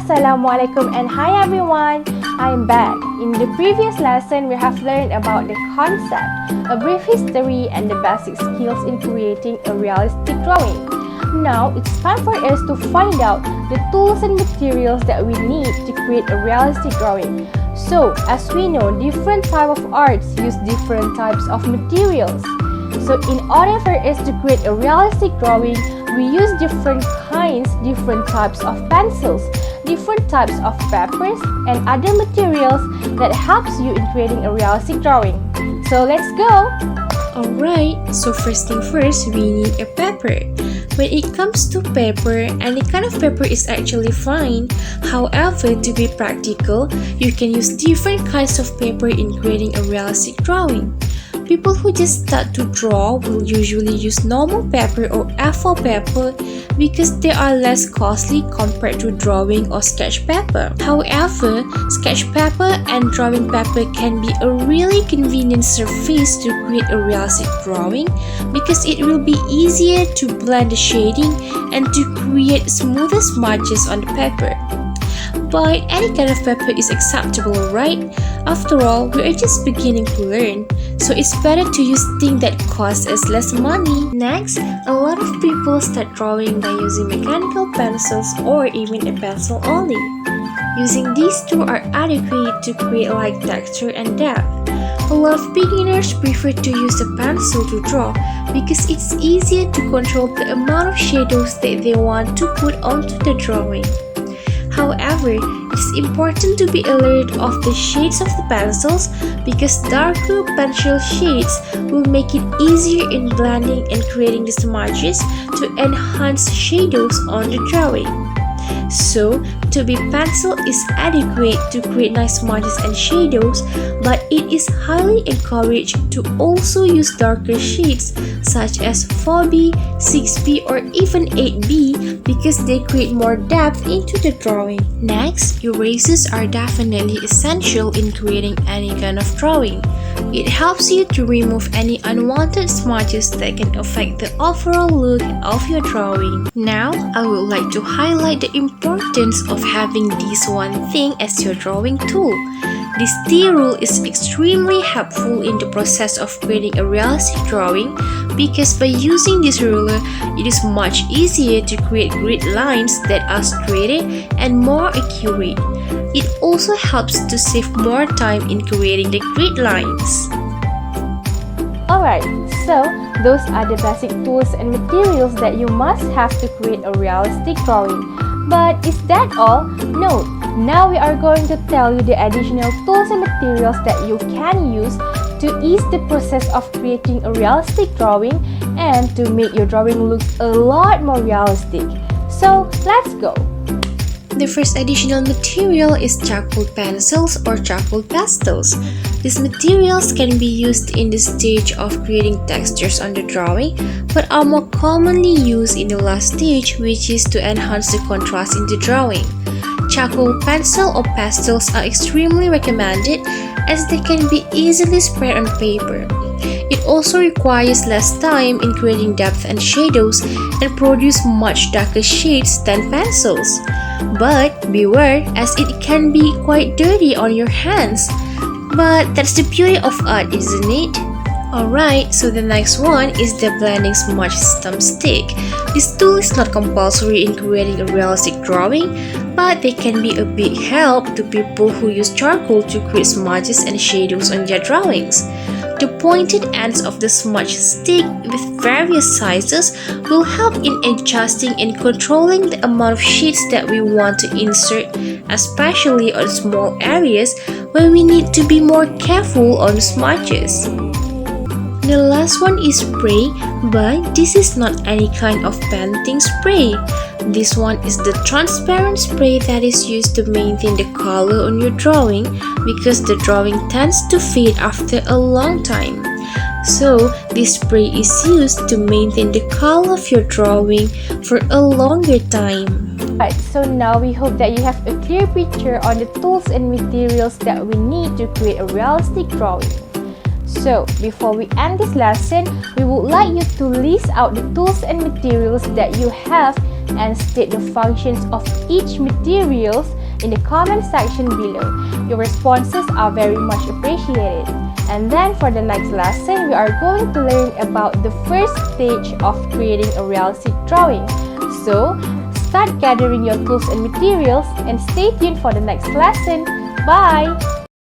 Assalamualaikum and hi everyone! I'm back. In the previous lesson, we have learned about the concept, a brief history and the basic skills in creating a realistic drawing. Now, it's time for us to find out the tools and materials that we need to create a realistic drawing. So, as we know, different types of arts use different types of materials. So, in order for us to create a realistic drawing, we use different types of pencils, different types of papers, and other materials that helps you in creating a realistic drawing. So let's go! Alright, so first thing first, we need a paper. When it comes to paper, any kind of paper is actually fine. However, to be practical, you can use different kinds of paper in creating a realistic drawing. People who just start to draw will usually use normal paper or A4 paper because they are less costly compared to drawing or sketch paper. However, sketch paper and drawing paper can be a really convenient surface to create a realistic drawing because it will be easier to blend the shading and to create smoother smudges on the paper. But any kind of paper is acceptable, right? After all, we are just beginning to learn, so it's better to use things that cost us less money. Next, a lot of people start drawing by using mechanical pencils or even a pencil only. Using these two are adequate to create light texture and depth. A lot of beginners prefer to use a pencil to draw because it's easier to control the amount of shadows that they want to put onto the drawing. However, it's important to be alert of the shades of the pencils because darker pencil shades will make it easier in blending and creating the smudges to enhance shadows on the drawing. So, to be pencil is adequate to create nice smudges and shadows, but it is highly encouraged to also use darker shades such as 4B, 6B or even 8B because they create more depth into the drawing. Next, erasers are definitely essential in creating any kind of drawing. It helps you to remove any unwanted smudges that can affect the overall look of your drawing. Now, I would like to highlight the importance of having this one thing as your drawing tool. This T rule is extremely helpful in the process of creating a realistic drawing because by using this ruler, it is much easier to create grid lines that are straighter and more accurate. It also helps to save more time in creating the grid lines. Alright, so those are the basic tools and materials that you must have to create a realistic drawing. But is that all? No. Now we are going to tell you the additional tools and materials that you can use to ease the process of creating a realistic drawing and to make your drawing look a lot more realistic. So let's go! The first additional material is charcoal pencils or charcoal pastels. These materials can be used in the stage of creating textures on the drawing, but are more commonly used in the last stage, which is to enhance the contrast in the drawing. Charcoal pencil or pastels are extremely recommended as they can be easily spread on paper. It also requires less time in creating depth and shadows and produce much darker shades than pencils. But beware as it can be quite dirty on your hands. But that's the beauty of art, isn't it? Alright, so the next one is the blending smudge stump stick. This tool is not compulsory in creating a realistic drawing, but they can be a big help to people who use charcoal to create smudges and shadows on their drawings. The pointed ends of the smudge stick with various sizes will help in adjusting and controlling the amount of shades that we want to insert, especially on small areas where we need to be more careful on the smudges. The last one is spray, but this is not any kind of painting spray. This one is the transparent spray that is used to maintain the color on your drawing because the drawing tends to fade after a long time. So, this spray is used to maintain the color of your drawing for a longer time. Right, so now we hope that you have a clear picture on the tools and materials that we need to create a realistic drawing. So, before we end this lesson, we would like you to list out the tools and materials that you have and state the functions of each materials in the comment section below. Your responses are very much appreciated. And then for the next lesson, we are going to learn about the first stage of creating a realistic drawing. So, start gathering your tools and materials and stay tuned for the next lesson. Bye!